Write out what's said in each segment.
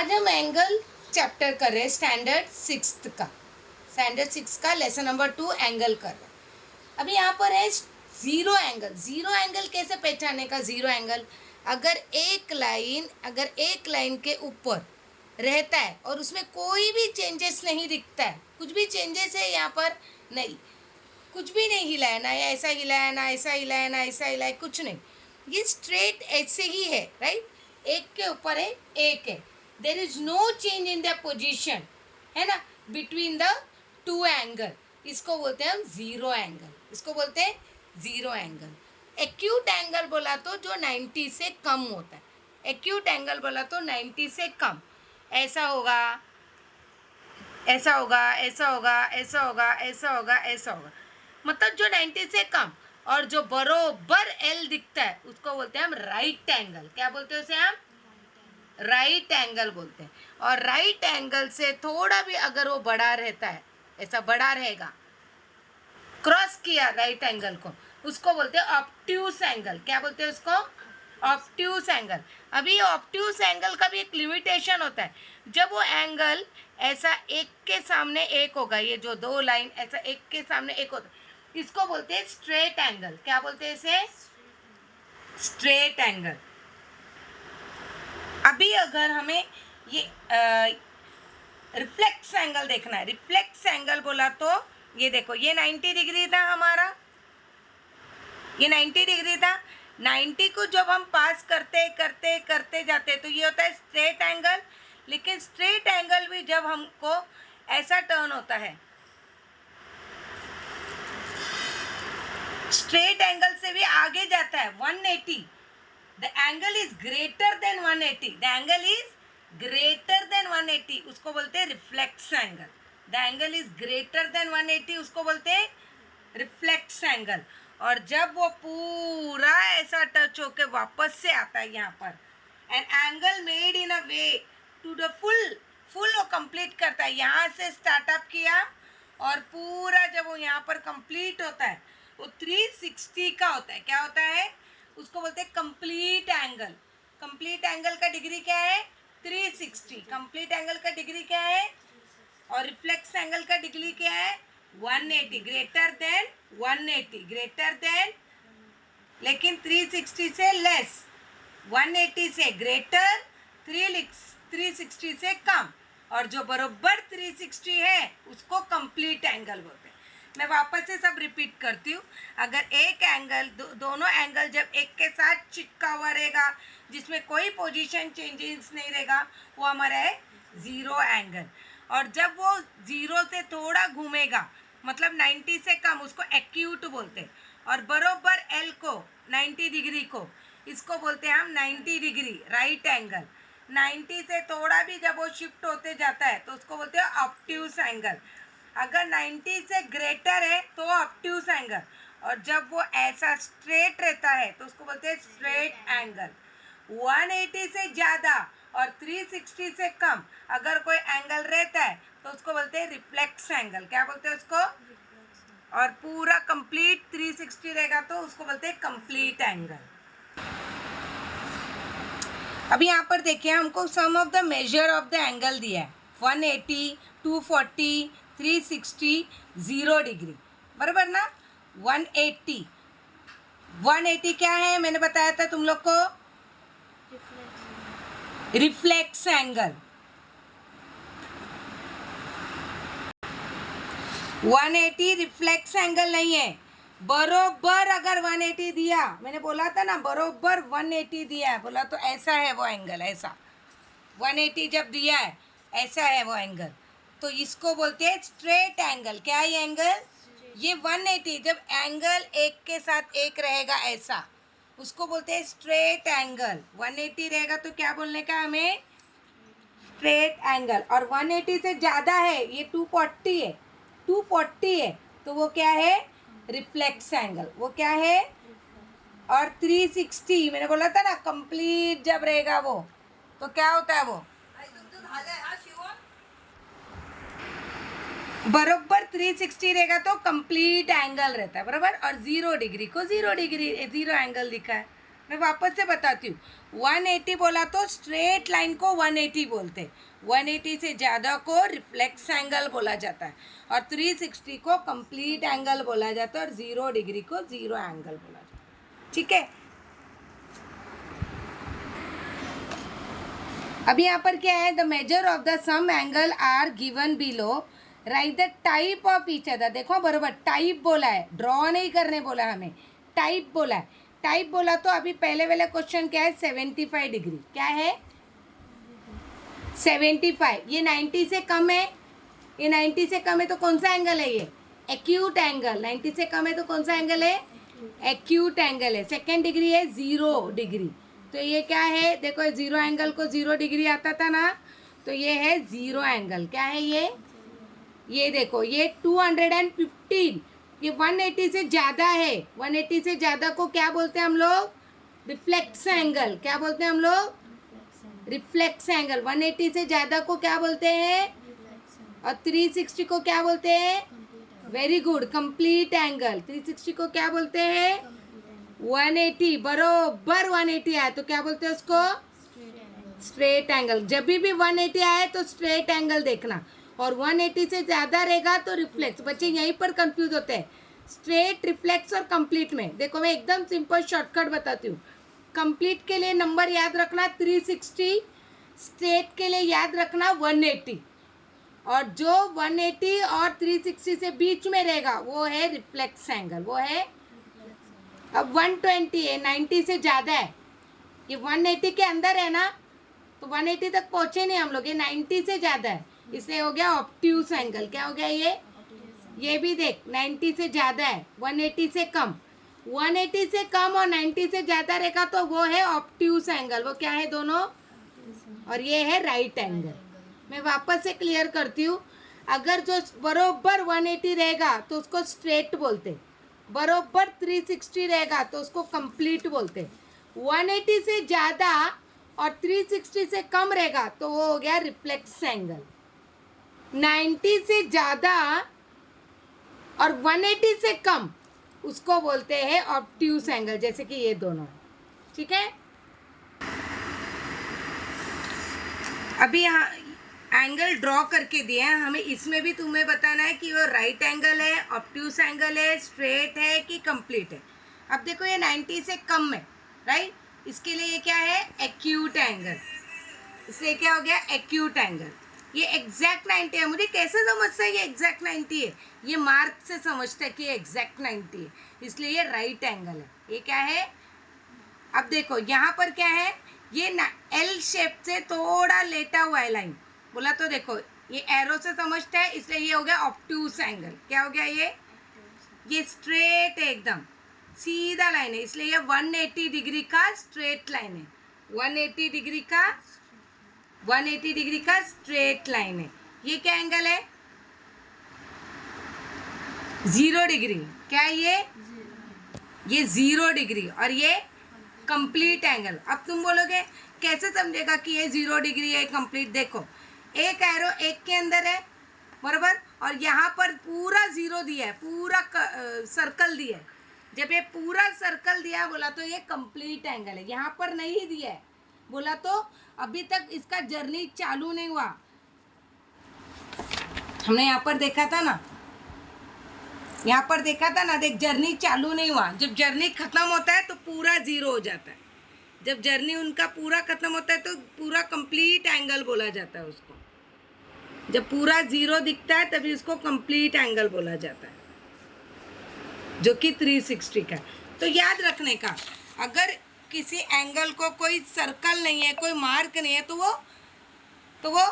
आज हम angle chapter कर रहे हैं स्टैंडर्ड सिक्स का लेसन नंबर 2 एंगल कर रहे हैं। अभी यहाँ पर है ज़ीरो एंगल। ज़ीरो एंगल कैसे पहचानने का? ज़ीरो एंगल अगर एक लाइन के ऊपर रहता है और उसमें कोई भी चेंजेस नहीं दिखता है, कुछ भी चेंजेस है यहाँ पर नहीं, कुछ भी नहीं हिला है, ना ऐसा हिला है, ना ऐसा हिला है, ना ऐसा हिला है, कुछ नहीं, ये स्ट्रेट ऐसे ही है, राइट। एक के ऊपर है, एक है, there is no change in the position, है ना, बिटवीन द टू एंगल। इसको बोलते हैं हम ज़ीरो एंगल। इसको बोलते हैं ज़ीरो एंगल। एक्यूट एंगल बोला तो जो 90 से कम होता है। एक्यूट एंगल बोला तो 90 से कम, ऐसा होगा, ऐसा होगा, ऐसा होगा, ऐसा होगा, ऐसा होगा, ऐसा होगा, मतलब जो 90 से कम। और जो बरोबर एल दिखता है उसको बोलते हैं हम राइट एंगल। क्या बोलते हैं उसे हम? राइट एंगल बोलते हैं। और राइट एंगल से थोड़ा भी अगर वो बड़ा रहता है, ऐसा बड़ा रहेगा, क्रॉस किया राइट एंगल को, उसको बोलते हैं ऑब्ट्यूस एंगल। क्या बोलते हैं उसको? Obtuse angle. अभी ऑब्ट्यूस एंगल का भी एक लिमिटेशन होता है। जब वो एंगल ऐसा एक के सामने एक होगा, ये जो दो लाइन ऐसा एक के सामने एक होता है, इसको बोलते हैं स्ट्रेट एंगल। क्या बोलते हैं इसे? Straight angle. अभी अगर हमें ये रिफ्लेक्स एंगल देखना है, रिफ्लेक्स एंगल बोला तो ये देखो, ये 90 डिग्री था हमारा, ये 90 डिग्री था। 90 को जब हम पास करते करते करते जाते तो ये होता है स्ट्रेट एंगल। लेकिन स्ट्रेट एंगल भी जब हमको ऐसा टर्न होता है, स्ट्रेट एंगल से भी आगे जाता है 180, the angle is greater than 180, the angle is greater than 180, उसको बोलते हैं reflex angle. The angle is greater than 180, उसको बोलते हैं रिफ्लेक्स एंगल। और जब वो पूरा ऐसा टच होके वापस से आता है यहाँ पर, an angle made in a way to the full वो कंप्लीट करता है। यहाँ से स्टार्टअप किया और पूरा जब वो यहाँ पर कंप्लीट होता है, वो 360 का होता है। क्या होता है? उसको बोलते हैं कंप्लीट एंगल। कंप्लीट एंगल का डिग्री क्या है? 360। कंप्लीट एंगल का डिग्री क्या है? और रिफ्लेक्स एंगल का डिग्री क्या है? 180, ग्रेटर देन 180, ग्रेटर देन, लेकिन 360 से लेस, 180 से ग्रेटर, 360 से कम, और जो बरोबर 360 है उसको कंप्लीट एंगल बोलते हैं। मैं वापस से सब रिपीट करती हूँ। अगर एक एंगल दोनों एंगल जब एक के साथ चिपका हुआ रहेगा, जिसमें कोई पोजीशन चेंजेस नहीं रहेगा, वो हमारा है ज़ीरो एंगल। और जब वो ज़ीरो से थोड़ा घूमेगा, मतलब 90 से कम, उसको एक्यूट बोलते हैं। और बरोबर एल को 90 डिग्री को, इसको बोलते हैं हम 90 डिग्री राइट एंगल। 90 से थोड़ा भी जब वो शिफ्ट होते जाता है तो उसको बोलते हैं ऑब्ट्यूस एंगल। अगर 90 से ग्रेटर है तो ऑब्ट्यूस एंगल, और जब वो ऐसा स्ट्रेट रहता है तो उसको बोलते हैं स्ट्रेट एंगल। 180 से ज़्यादा और 360 से कम अगर कोई एंगल रहता है तो उसको बोलते हैं रिफ्लेक्स एंगल। क्या बोलते हैं उसको? और पूरा कंप्लीट 360 रहेगा तो उसको बोलते हैं कंप्लीट एंगल। अभी यहाँ पर देखिए, हमको sum of the measure of the angle दिया है, 180, 240, 360, 0 डिग्री, बराबर ना। 180 क्या है? मैंने बताया था तुम लोग को, रिफ्लेक्स एंगल। 180 रिफ्लेक्स एंगल नहीं है। बरोबर अगर 180 दिया, मैंने बोला था ना, बरोबर 180 दिया है, बोला तो ऐसा है वो एंगल, ऐसा 180 जब दिया है ऐसा है वो एंगल, तो इसको बोलते हैं स्ट्रेट एंगल। क्या है एंगल? ये 180 जब एंगल एक के साथ एक रहेगा ऐसा, उसको बोलते हैं स्ट्रेट एंगल। 180 रहेगा तो क्या बोलने का हमें? Straight angle. और 180 से ज़्यादा है, ये 240 है, 240 है, तो वो क्या है? Reflex angle. वो क्या है? और 360 मैंने बोला था ना, कंप्लीट जब रहेगा वो, तो क्या होता है? वो बरोबर 360 रहेगा तो कंप्लीट एंगल रहता है, बराबर। और 0 डिग्री को 0 डिग्री, 0 एंगल लिखा है, मैं वापस से बताती हूँ, 180 बोला तो स्ट्रेट लाइन को 180 बोलते हैं, 180 से ज़्यादा को रिफ्लेक्स एंगल बोला जाता है, और 360 को कंप्लीट एंगल बोला जाता है, और 0 डिग्री को 0 एंगल बोला जाता है। ठीक है, अभी यहाँ पर क्या है, the measure of the sum angle are given below, right the type of each other. देखो बरोबर टाइप बोला है, ड्रॉ नहीं करने बोला, हमें टाइप बोला है। टाइप बोला तो अभी पहले वाले क्वेश्चन क्या है, 75 डिग्री, क्या है 75, ये 90 से कम है, ये 90 से कम है तो कौन सा एंगल है, ये एक्यूट एंगल। 90 से कम है तो कौन सा एंगल है, एक्यूट एंगल है। सेकेंड डिग्री है 0 डिग्री, तो ये क्या है, देखो 0 एंगल को 0 डिग्री आता था ना, तो ये है 0 एंगल, क्या है ये देखो ये 215, ये 180 से ज़्यादा है, 180 से ज़्यादा को क्या बोलते हैं हम लोग, रिफ्लेक्स एंगल। क्या बोलते हैं हम लोग, रिफ्लेक्स एंगल। 180 से ज़्यादा को क्या बोलते हैं, और 360 को क्या बोलते हैं, वेरी गुड, कंप्लीट एंगल। 360 को क्या बोलते हैं, 180, बरोबर 180 आया तो क्या बोलते हैं उसको, स्ट्रेट एंगल। जब भी 180 आए तो स्ट्रेट एंगल देखना, और 180 से ज़्यादा रहेगा तो रिफ्लेक्स। बच्चे यहीं पर कंफ्यूज होते हैं, स्ट्रेट, रिफ्लेक्स और कंप्लीट में। देखो मैं एकदम सिंपल शॉर्टकट बताती हूँ। कंप्लीट के लिए नंबर याद रखना 360, स्ट्रेट के लिए याद रखना 180, और जो 180 और 360 से बीच में रहेगा वो है रिफ्लेक्स एंगल, वो है। अब 120 है, 90 से ज़्यादा है, ये 180 के अंदर है ना, तो 180 तक पहुँचे नहीं हम लोग, ये 90 से ज़्यादा है, इसलिए हो गया ऑब्ट्यूस एंगल। क्या हो गया ये भी देख 90 से ज़्यादा है, 180 से कम। 180 से कम और 90 से ज़्यादा रहेगा तो वो है ऑब्ट्यूस एंगल। वो क्या है दोनों, और ये है राइट एंगल। मैं वापस से क्लियर करती हूँ, अगर जो बरोबर 180 रहेगा तो उसको स्ट्रेट बोलते, बरोबर 360 रहेगा तो उसको कंप्लीट बोलते। 180 से ज़्यादा और 360 से कम रहेगा तो वो हो गया रिफ्लेक्स एंगल। 90 से ज़्यादा और 180 से कम उसको बोलते हैं ऑब्ट्यूस एंगल, जैसे कि ये दोनों। ठीक है, अभी यहाँ एंगल ड्रॉ करके दिए हैं हमें, इसमें भी तुम्हें बताना है कि वो राइट एंगल है, ऑब्ट्यूस एंगल है, स्ट्रेट है कि कंप्लीट है। अब देखो ये 90 से कम है, राइट, इसके लिए ये क्या है, एक्यूट एंगल। इसलिए क्या हो गया, एक्यूट एंगल। ये एग्जैक्ट 90 है, मुझे कैसे समझता है ये एग्जैक्ट 90 है, ये मार्क से समझता है कि ये एग्जैक्ट 90 है, इसलिए ये राइट एंगल है। ये क्या है, अब देखो यहाँ पर क्या है, ये ना एल शेप से थोड़ा लेटा हुआ है लाइन, बोला तो देखो ये एरो से समझता है, इसलिए ये हो गया ऑब्ट्यूस एंगल। क्या हो गया, ये स्ट्रेट है, एकदम सीधा लाइन है, इसलिए ये 180 डिग्री का स्ट्रेट लाइन है, 180 डिग्री का स्ट्रेट लाइन है। ये क्या एंगल है, 0 डिग्री। क्या है ये 0 डिग्री, और ये कंप्लीट एंगल। अब तुम बोलोगे कैसे समझेगा कि ये 0 डिग्री है कंप्लीट, देखो एक एरो एक के अंदर है, बराबर, और यहाँ पर पूरा 0 दिया है, पूरा सर्कल दिया है। जब ये पूरा सर्कल दिया बोला तो ये कंप्लीट एंगल है। यहाँ पर नहीं दिया है बोला तो अभी तक इसका जर्नी चालू नहीं हुआ। हमने यहाँ पर देखा था ना, यहाँ पर देखा था ना, देख जर्नी चालू नहीं हुआ। जब जर्नी खत्म होता है तो पूरा 0 हो जाता है, जब जर्नी उनका पूरा खत्म होता है तो पूरा कंप्लीट एंगल बोला जाता है उसको। जब पूरा 0 दिखता है तभी उसको कंप्लीट एंगल बोला जाता है, जो कि 360 का। तो याद रखने का, अगर किसी एंगल को कोई सर्कल नहीं है, कोई मार्क नहीं है, तो वो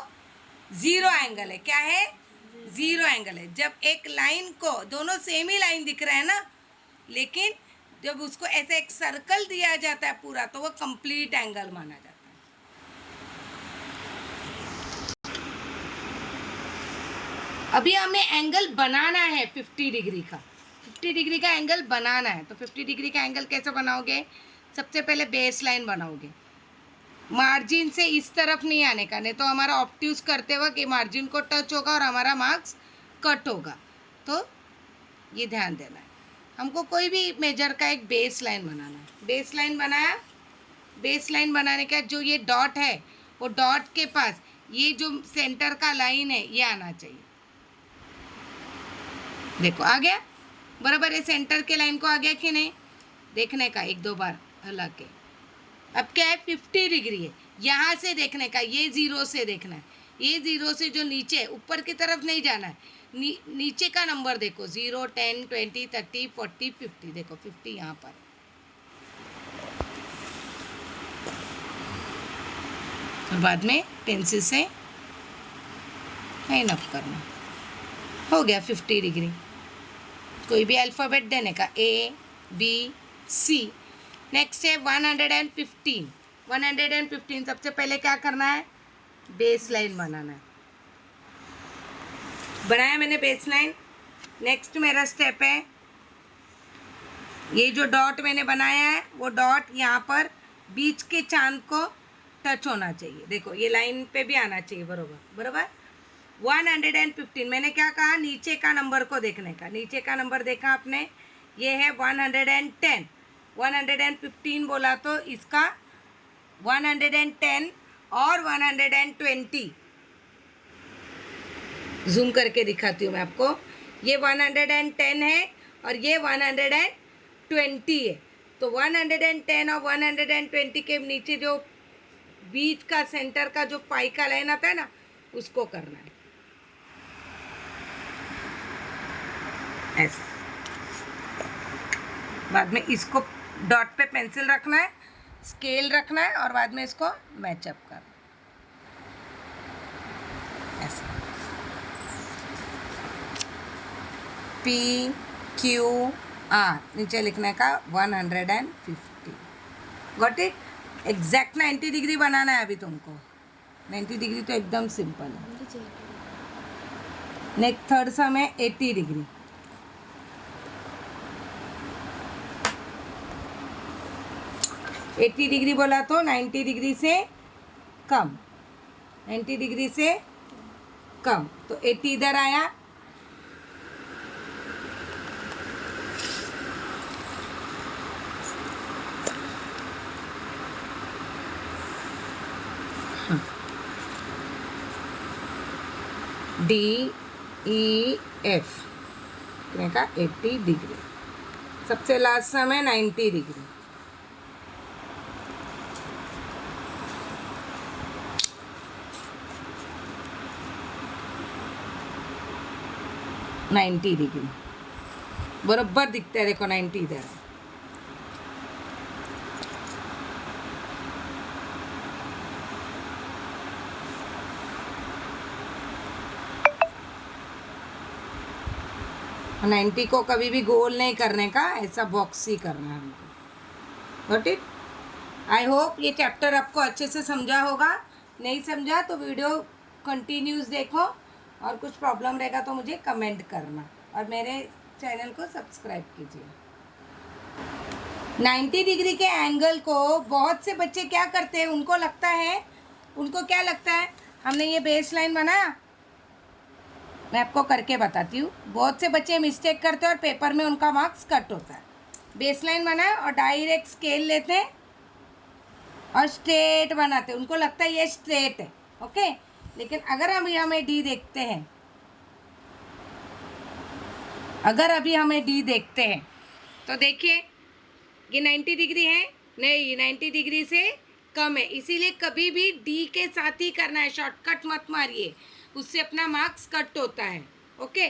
0 एंगल है। क्या है, 0 एंगल है। जब एक लाइन को, दोनों सेम ही लाइन दिख रहा है ना, लेकिन जब उसको ऐसे एक सर्कल दिया जाता है पूरा, तो वो कंप्लीट एंगल माना जाता है। अभी हमें एंगल बनाना है 50 डिग्री का, 50 डिग्री का एंगल बनाना है। तो 50 डिग्री का एंगल कैसे बनाओगे, सबसे पहले बेस लाइन बनाओगे, मार्जिन से इस तरफ नहीं आने का, नहीं तो हमारा ऑब्ट्यूस करते वक्त ये मार्जिन को टच होगा और हमारा मार्क्स कट होगा। तो ये ध्यान देना है। हमको कोई भी मेजर का एक बेस लाइन बनाना है। बेस लाइन बनाया, बेस लाइन बनाने का जो ये डॉट है वो डॉट के पास ये जो सेंटर का लाइन है ये आना चाहिए। देखो आ गया बराबर, ये सेंटर के लाइन को आ गया कि नहीं, देखने का एक दो बार हला के। अब क्या है 50 डिग्री है, यहाँ से देखने का, ये ज़ीरो से देखना है, ये ज़ीरो से जो नीचे ऊपर की तरफ नहीं जाना है, नीचे का नंबर देखो 0 10 20 30 40 50, देखो 50 यहाँ पर। और बाद में पेंसिल से लाइन अप करना, हो गया 50 डिग्री। कोई भी अल्फ़ाबेट देने का A B C। नेक्स्ट है 115। 115 सबसे पहले क्या करना है, बेस लाइन बनाना है। बनाया मैंने बेस लाइन। नेक्स्ट मेरा स्टेप है, ये जो डॉट मैंने बनाया है वो डॉट यहाँ पर बीच के चांद को टच होना चाहिए। देखो ये लाइन पे भी आना चाहिए बरोबर बरोबर। 115 मैंने क्या कहा, नीचे का नंबर को देखने का, नीचे का नंबर देखा आपने, ये है 110। 115 बोला तो इसका 110 और 120 जूम करके दिखाती हूँ मैं आपको। ये 110 है और ये 120 है। तो 110 और 120 के नीचे जो बीच का सेंटर का जो पाई का लाइन आता है ना, उसको करना है ऐसा। बाद में इसको डॉट पे पेंसिल रखना है, स्केल रखना है और बाद में इसको मैचअप करना ऐसा। PQR नीचे लिखने का 150। Got it. एग्जैक्ट 90 डिग्री बनाना है अभी तुमको। 90 डिग्री तो एकदम सिंपल है। नेक्स्ट थर्ड सम है 80 डिग्री। एट्टी डिग्री बोला तो 90 डिग्री से कम, 90 डिग्री से कम, तो 80 इधर आया, DEF का 80 डिग्री। सबसे लास्ट सम है 90 डिग्री। नाइन्टी डिग्री बराबर दिखता है, देखो 90 इधर है। और 90 को कभी भी गोल नहीं करने का, ऐसा बॉक्स ही करना है हमको। Got it. आई होप ये चैप्टर आपको अच्छे से समझा होगा। नहीं समझा तो वीडियो कंटिन्यूस देखो और कुछ प्रॉब्लम रहेगा तो मुझे कमेंट करना और मेरे चैनल को सब्सक्राइब कीजिए। 90 डिग्री के एंगल को बहुत से बच्चे क्या करते हैं, उनको क्या लगता है हमने ये बेस लाइन बनाया, मैं आपको करके बताती हूँ। बहुत से बच्चे मिस्टेक करते हैं और पेपर में उनका मार्क्स कट होता है। बेस लाइन बनाया और डायरेक्ट स्केल लेते हैं और स्ट्रेट बनाते हैं, उनको लगता है ये स्ट्रेट है। ओके, लेकिन अगर अभी हमें डी देखते हैं, तो देखिए ये 90 डिग्री है, नहीं 90 डिग्री से कम है, इसीलिए कभी भी डी के साथ ही करना है, शॉर्टकट मत मारिए, उससे अपना मार्क्स कट होता है। ओके।